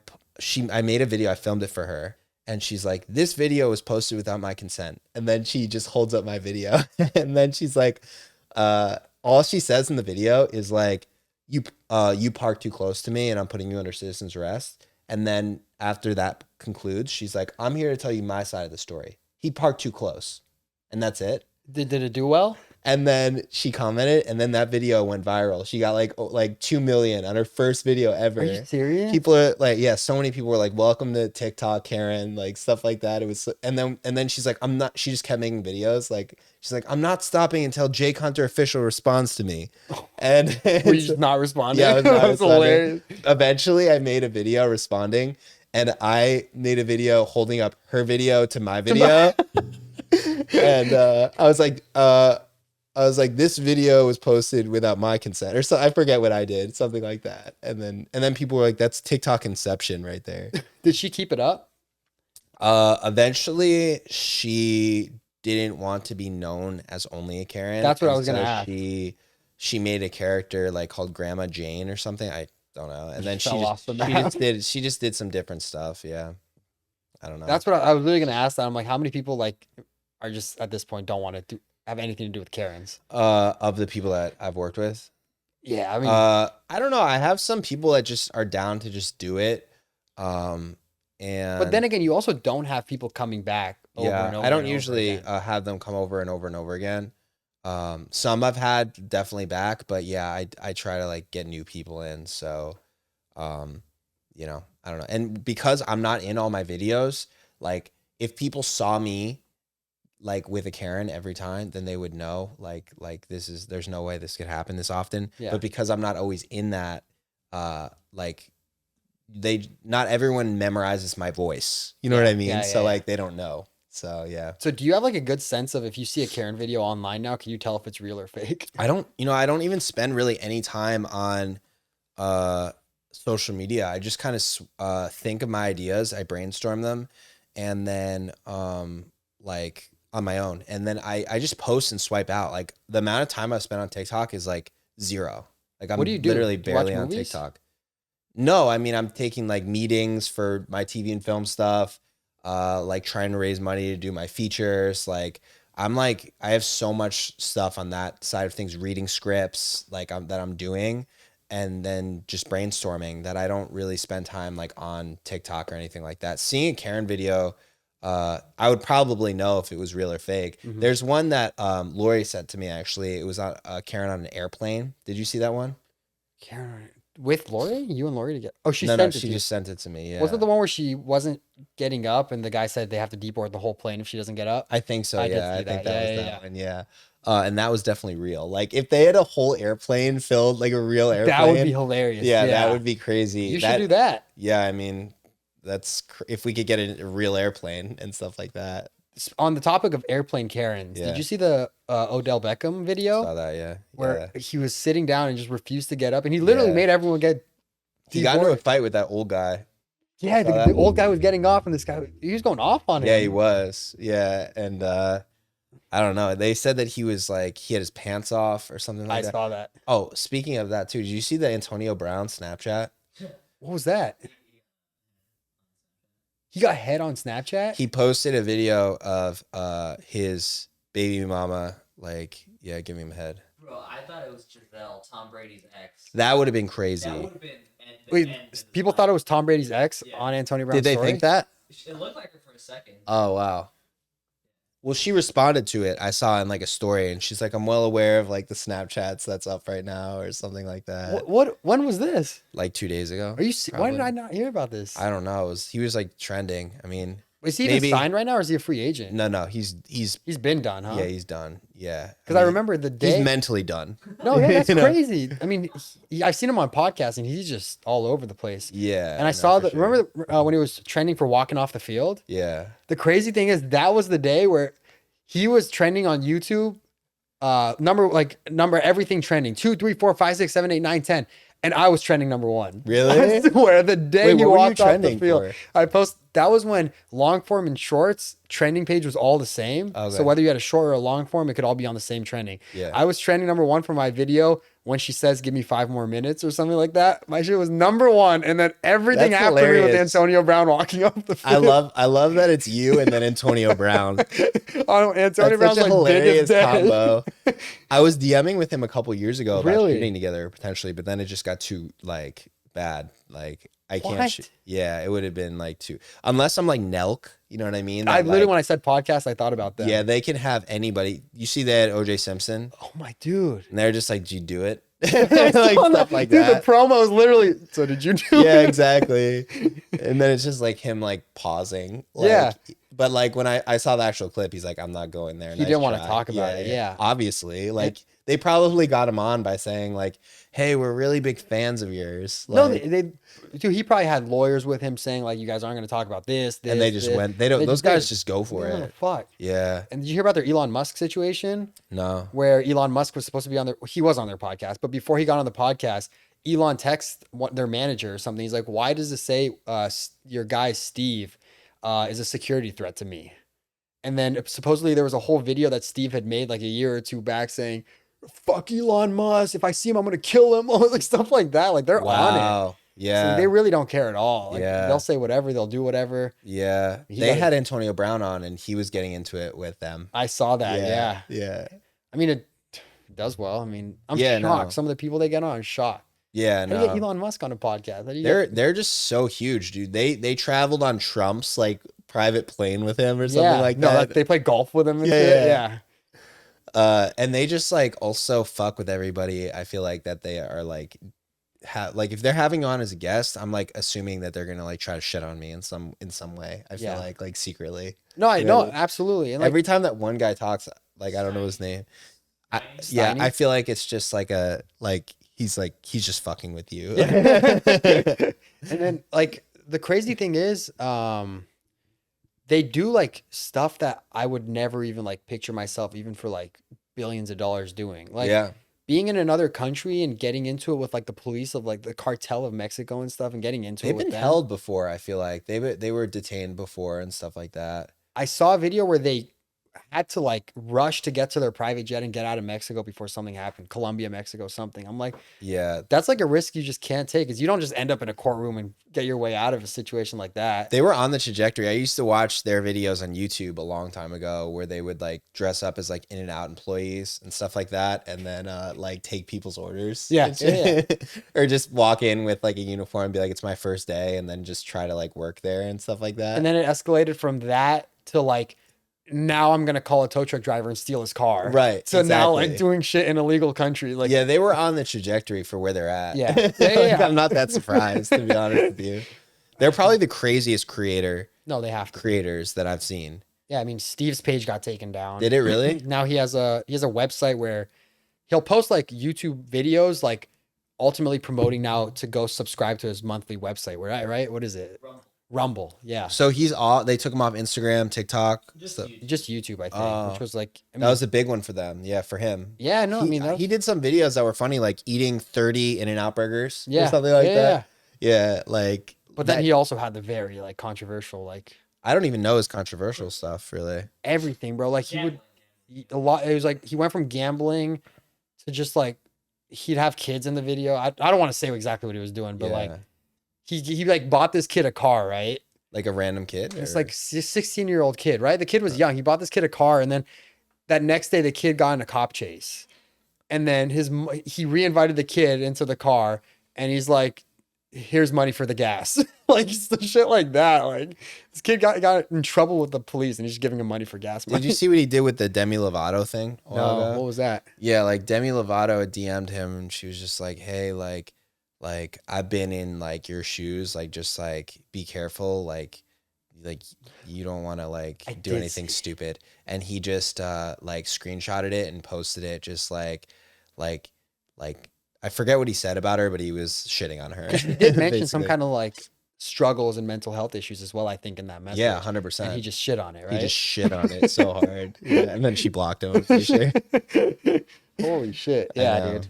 made a video, I filmed it for her, and she's like, this video was posted without my consent. And then she just holds up my video. And then she's like, all she says in the video is like, you parked too close to me and I'm putting you under citizen's arrest. And then after that concludes, she's like, I'm here to tell you my side of the story. He parked too close. And that's it. Did it do well? And then she commented, and then that video went viral. She got like 2 million on her first video ever. Are you serious? People are like, yeah, so many people were like, welcome to TikTok, Karen, like stuff like that. It was, and then she's like, I'm not, she just kept making videos. Like, she's like, I'm not stopping until Jake Hunter official responds to me. And Were you just not responding? yeah, I was not That was hilarious. responding. Eventually I made a video responding, and I made a video holding up her video to my video. And I was like, this video was posted without my consent, or so I forget what I did, something like that. And then people were like, that's TikTok inception right there. Did she keep it up? Eventually she didn't want to be known as only a Karen. That's what I and was gonna so ask. She made a character like called Grandma Jane or something. I don't know. And then Fell off the map. she just did some different stuff. Yeah. I don't know. That's what I was literally gonna ask. That I'm like, how many people like are just at this point don't want to have anything to do with Karens? Of the people that I've worked with. Yeah, I mean, I don't know. I have some people that just are down to just do it. And but then again, you also don't have people coming back. Over yeah, and over I don't and over usually again. have them come over and over and over again. Some I've had definitely back, but yeah, I try to like get new people in. So, you know, I don't know. And because I'm not in all my videos, like if people saw me like with a Karen every time, then they would know like there's no way this could happen this often. Yeah. But because I'm not always in that, like not everyone memorizes my voice. You know what I mean? Yeah, So yeah. like they don't know. So yeah. So do you have like a good sense of if you see a Karen video online now, can you tell if it's real or fake? I don't even spend really any time on social media. I just kind of think of my ideas, I brainstorm them, and then like on my own, and then I just post and swipe out. Like the amount of time I spent on TikTok is like 0. Like I'm What do you do? literally Do you watch barely on movies? TikTok. No, I mean I'm taking like meetings for my TV and film stuff, like trying to raise money to do my features. Like I have so much stuff on that side of things, reading scripts like that I'm doing, and then just brainstorming, that I don't really spend time like on TikTok or anything like that. Seeing a Karen video, I would probably know if it was real or fake. Mhm. There's one that Lori sent to me actually. It was on Karen on an airplane. Did you see that one? Karen with Lori? You and Lori together? Oh, she No, sent it she to you. just sent it to me. Yeah. Was it the one where she wasn't getting up and the guy said they have to deboard the whole plane if she doesn't get up? I think so. I did Yeah, I see think that. that Yeah, was yeah, that one. Yeah. And that was definitely real. Like if they had a whole airplane filled, like a real airplane, That would be hilarious. yeah, that would be crazy. You should do that. Yeah, I mean, if we could get a real airplane and stuff like that. On the topic of airplane Karens, Yeah. did you see the Odell Beckham video Saw that, yeah. where Yeah. he was sitting down and just refused to get up, and he literally Yeah. made everyone get. He got into a deboarded. fight with that old guy. Yeah, saw the that. old guy was getting off, and this guy he was going off on him. Yeah, he was. Yeah, and I don't know. They said that he was like he had his pants off or something I like that. saw that. Oh, speaking of that too, did you see the Antonio Brown Snapchat? What was that? He got head on Snapchat. He posted a video of his baby mama like, yeah, give him a head. Bro, I thought it was Giselle, Tom Brady's ex. That would have been crazy. That would have been. Wait, people thought it was Tom Brady's ex Yeah. on Antonio Brown's Did they story? think that? It looked like her for a second. Oh wow. Well, she responded to it. I saw in like a story, and she's like, "I'm well aware of like the Snapchats that's up right now, or something like that." What? When was this? Like 2 days ago. Are you? Why did Probably. I not hear about this? I don't know. He was like trending. I mean, Is he even maybe- signed right now, or is he a free agent? no, he's He's been done, huh? yeah, he's done. Yeah, Because I remember the day. he's mentally done. No, yeah, that's You know? crazy. I mean, I've seen him on podcasts, and he's just all over the place. Yeah, And no, I saw for that. sure. Remember when he was trending for walking off the field? Yeah, The crazy thing is that was the day where he was trending on YouTube. Number everything trending 2, 3, 4, 5, 6, 7, 8, 9, 10, and I was trending number 1. Really? I swear, the day Wait, he what were you walked off the trending field, for? I post. That was when long form and shorts trending page was all the same. Okay. So whether you had a short or a long form, it could all be on the same trending. Yeah. I was trending number 1 for my video when she says, "Give me 5 more minutes" or something like that. My shit was #1, and then everything That's after me with hilarious. Antonio Brown walking off the field. I love that it's you and then Antonio Brown. Oh, Antonio That's Brown's such a like big as hilarious dead. combo. I was DMing with him a couple years ago about Really? shooting together potentially, but then it just got too like bad. Like I can't. What? Yeah, it would have been like too. Unless I'm like Nelk, you know what I mean? I That, literally, like, when I said podcast, I thought about that. yeah, they can have anybody. You see that OJ Simpson, Oh my dude. and they're just like, "Did you do it?" I like saw stuff like dude, that. the promo is literally. So did you do Yeah, it? exactly. And then it's just like him like pausing. Like, Yeah. But like when I saw the actual clip, he's like, I'm not going there. He didn't wanna talk about it, yeah. Obviously. Like they probably got him on by saying like, hey, we're really big fans of yours. No, Like, dude, he probably had lawyers with him saying like, you guys aren't going to talk about this, and they just this. went, they don't, They those just guys did. just go for Yeah, it. fuck. Yeah. And did you hear about their Elon Musk situation No. where Elon Musk was supposed to be on he was on their podcast, but before he got on the podcast, Elon texts their manager or something. He's like, why does it say your guy Steve is a security threat to me? And then supposedly there was a whole video that Steve had made like a year or two back saying, fuck Elon Musk. If I see him, I'm going to kill him. Like stuff like that. Like they're on it. Wow. Yeah. So they really don't care at all. Like, Yeah. they'll say whatever. They'll do whatever. Yeah. He They got it. had Antonio Brown on and he was getting into it with them. I saw that. Yeah. Yeah. I mean, it does well. I mean, I'm Yeah, shocked. no. Some of the people they get on, I'm shocked. Yeah. How do you No. get Elon Musk on a podcast? How do you get- They're just so huge, dude. They traveled on Trump's like private plane with him or something like no, that. they play golf with him and Yeah, shit. yeah. Yeah. And they just like also fuck with everybody. I feel like that they are like like if they're having you on as a guest, I'm like assuming that they're gonna like try to shit on me in some way. I feel Yeah. like secretly. No, I You know, know, absolutely. And like, Every time that one guy talks, like I don't know his name. Yeah, Steiny? I feel like it's just like he's just fucking with you. and then like the crazy thing is, they do like stuff that I would never even like picture myself, even for like billions of dollars doing. Like yeah. being in another country and getting into it with like the police of like the cartel of Mexico and stuff and getting into They've it with been them. held before, I feel like. They were detained before and stuff like that. I saw a video where they had to like rush to get to their private jet and get out of Mexico before something happened. Colombia, Mexico, something. I'm like, Yeah. that's like a risk you just can't take, because you don't just end up in a courtroom and get your way out of a situation like that. They were on the trajectory. I used to watch their videos on YouTube a long time ago where they would like dress up as like In-N-Out employees and stuff like that, and then like take people's orders. Yeah, yeah, Or just walk in with like a uniform and be like, it's my first day, and then just try to like work there and stuff like that. And then it escalated from that to like, now I'm gonna call a tow truck driver and steal his car. Right. So now like exactly. doing shit in a legal country. Like, Yeah, they were on the trajectory for where they're at. Yeah. Like, Yeah. I'm not that surprised, to be honest with you. They're probably the craziest no, they have to. creators that I've seen. Yeah, I mean, Steve's page got taken down. Did it really? Now he has a website where he'll post like YouTube videos, like ultimately promoting now to go subscribe to his monthly website. Right? What is it? Rumble. Yeah. So they took him off Instagram, TikTok. Just So- YouTube. Just YouTube, I think, Oh. which was like, I mean, that was a big one for them. Yeah, for him. yeah, no, I mean, that was, He did some videos that were funny, like eating 30 In-N-Out burgers yeah, or something like yeah, that. Yeah, like. But then that- he also had the very like controversial, like I don't even know his controversial stuff, really. everything, bro. Like he would a lot. It was like he went from gambling to just like he'd have kids in the video. I don't want to say exactly what he was doing, but like Yeah. he like bought this kid a car, right? Like a random kid? It's or- like 16-year-old kid, right? The kid was young. He bought this kid a car, and then that next day the kid got in a cop chase, and then he reinvited the kid into the car, and he's like, "Here's money for the gas," like shit like that. Like this kid got in trouble with the police, and he's just giving him money for gas money. Did you see what he did with the Demi Lovato thing? a while No, ago? what was that? Yeah, like Demi Lovato had DM'd him and she was just like, hey, like I've been in like your shoes, like just like be careful, like you don't want to like I do did anything see- stupid. And he just like screenshotted it and posted it just like I forget what he said about her, but he was shitting on her. He did mention some kind of like struggles and mental health issues as well, I think, in that message. Yeah, 100%. And he just shit on it, right? He just shit on it so hard. Yeah, and then she blocked him. I'm pretty sure. Holy shit. I Yeah, know. dude.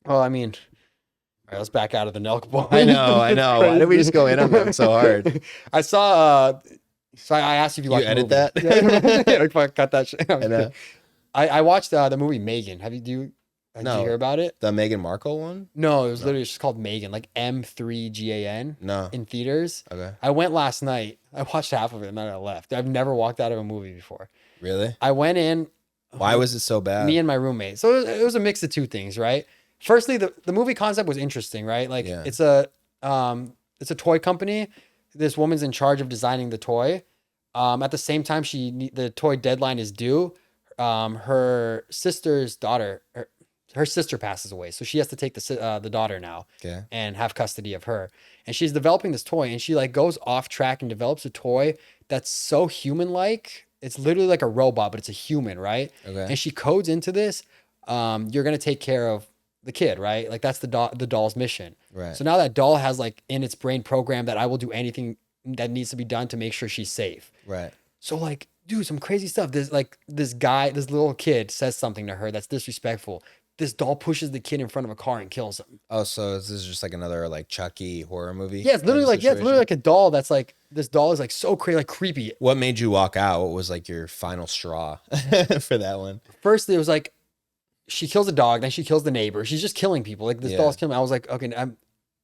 Well, I mean, all right, let's back out of the Nelk ball. I know. Why did we just go in on them so hard? I saw, so I asked you if you watched the edit movie. that? Yeah, if I cut that shit. I know. I watched the movie Megan. Did No. you hear about it? The Meghan Markle one? No, it was literally just called Megan, like M3GAN No. in theaters. Okay. I went last night. I watched half of it and then I left. I've never walked out of a movie before. Really? I went in. Why was it so bad? Me and my roommate. So it was a mix of two things, right? Firstly, the movie concept was interesting, right? Like Yeah. it's a toy company. This woman's in charge of designing the toy. At the same time, the toy deadline is due. Her sister's daughter, her sister passes away, so she has to take the daughter now Okay. and have custody of her. And she's developing this toy, and she like goes off track and develops a toy that's so human-like. It's literally like a robot, but it's a human, right? Okay. And she codes into this. You're gonna take care of the kid, right? Like that's the doll's mission. Right. So now that doll has like in its brain program that I will do anything that needs to be done to make sure she's safe. Right. So like, dude, some crazy stuff. This little kid says something to her that's disrespectful. This doll pushes the kid in front of a car and kills him. Oh, so this is just like another like Chucky horror movie? Yeah, it's literally type like it's literally situation? like a doll that's like this doll is like so crazy, like creepy. What made you walk out? What was like your final straw for that one? First, it was like she kills a dog, then she kills the neighbor. She's just killing people. Like this Yeah. doll's killing. I was like, okay,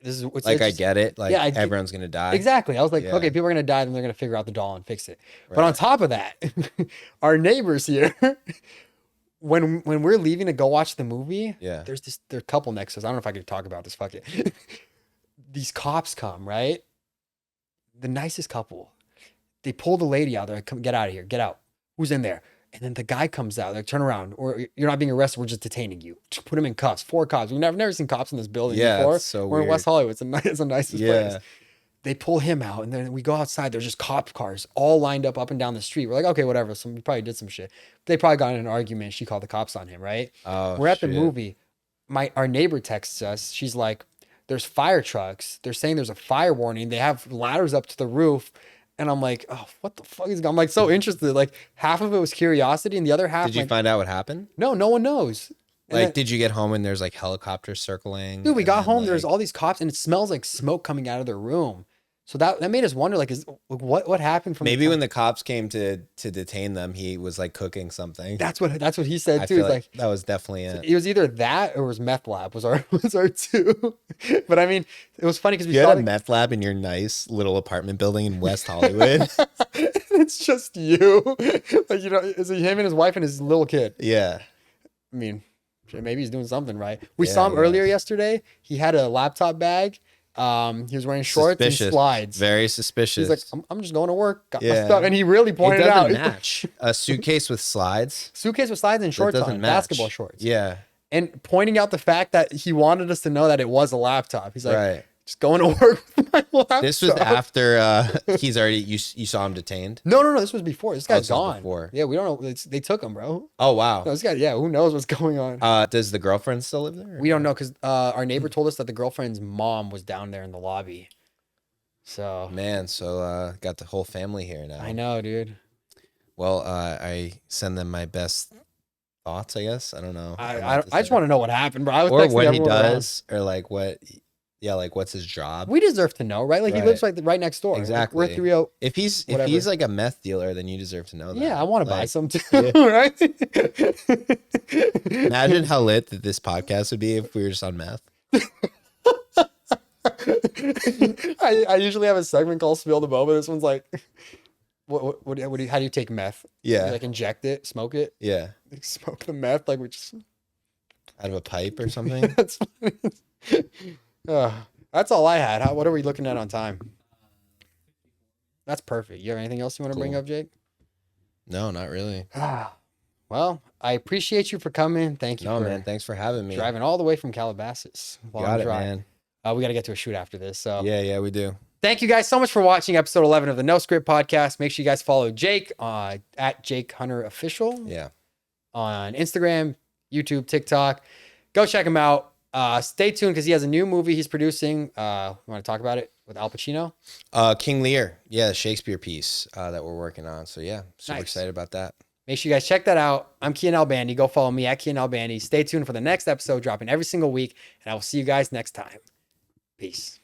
this is what's Like I get it. Like Yeah, everyone's gonna die. exactly. I was like, Yeah. okay, people are gonna die, then they're gonna figure out the doll and fix it. But Right. on top of that, our neighbors here, when we're leaving to go watch the movie, Yeah. there's a couple next to us. I don't know if I could talk about this. Fuck it. These cops come, right? The nicest couple. They pull the lady out. They're like, come get out of here. Get out. Who's in there? And then the guy comes out. They're like, turn around, or you're not being arrested. We're just detaining you. Put him in cuffs. 4 cops. We've never seen cops in this building Yeah, before. it's so We're in weird. West Hollywood. It's the nicest Yeah. place. They pull him out, and then we go outside. There's just cop cars all lined up and down the street. We're like, okay, whatever. We probably did some shit. They probably got in an argument. She called the cops on him, right? Oh, We're at the shit. movie. Our neighbor texts us. She's like, there's fire trucks. They're saying there's a fire warning. They have ladders up to the roof. And I'm like, oh, what the fuck is going on? I'm like so interested. Like half of it was curiosity and the other half, Did you like, find out what happened? no one knows. And Like, then- did you get home and there's like helicopters circling? dude, we and got then, home. There's like- all these cops and it smells like smoke coming out of their room. So that made us wonder, like, what happened from Maybe when the cops came to detain them, he was like cooking something. that's what he said I too. feel He's like like, that was definitely it. it was either that or it was meth lab was our two. But I mean, it was funny because we You saw had a meth lab in your nice little apartment building in West Hollywood. it's just you. Like, you know, it's him and his wife and his little kid. Yeah. I mean, shit, maybe he's doing something right. We Yeah, saw him he earlier was. yesterday. He had a laptop bag. He was wearing shorts and Suspicious. slides. Very suspicious. He's like, I'm just going to work. Got my Yeah. stuff. And he really it pointed doesn't out. match. A suitcase with slides. Suitcase with slides and That shorts doesn't on, match. basketball shorts. Yeah. And pointing out the fact that he wanted us to know that it was a laptop. He's like, Right. just going to work with my laptop. This was after he's already you saw him detained. No. This was before. This guy's this was gone. before. Yeah, we don't know. They took him, bro. Oh wow. No, this guy, yeah, who knows what's going on? Does the girlfriend still live there? We don't know because our neighbor told us that the girlfriend's mom was down there in the lobby. So Man, so got the whole family here now. I know, dude. Well, I send them my best thoughts, I guess. I don't know. I just want to know what happened, bro. I was or texting what he everyone around. does, or like what, yeah, like what's his job. We deserve to know, right? Like he Right. lives like right next door. Like, Exactly. we're 30. If he's whatever. like a meth dealer, then you deserve to know that. Yeah, I want to buy Like, some too, yeah. right? Imagine how lit that this podcast would be if we were just on meth. I usually have a segment called Spill the Boba. This one's like, how do you take meth? Yeah. You, like inject it, smoke it, Yeah. like, smoke the meth. Like we just Out of a pipe or something. that's funny. That's all I had. What are we looking at on time? That's perfect. You have anything else you want to bring Cool. up, Jake? No, not really. Well, I appreciate you for coming. Thank you No, for man. Thanks for having me. driving all the way from Calabasas. Long Got it, drive. man. We got to get to a shoot after this. So Yeah, we do. thank you guys so much for watching episode 11 of the No Script Podcast. Make sure you guys follow Jake at Jake Hunter Official Yeah. on Instagram, YouTube, TikTok. Go check him out. Stay tuned because he has a new movie he's producing. You want to talk about it with Al Pacino? King Lear. Yeah, the Shakespeare piece that we're working on. So yeah, super Nice. excited about that. Make sure you guys check that out. I'm Kian Albandi. Go follow me at Kian Albandi. Stay tuned for the next episode dropping every single week, and I will see you guys next time. Peace.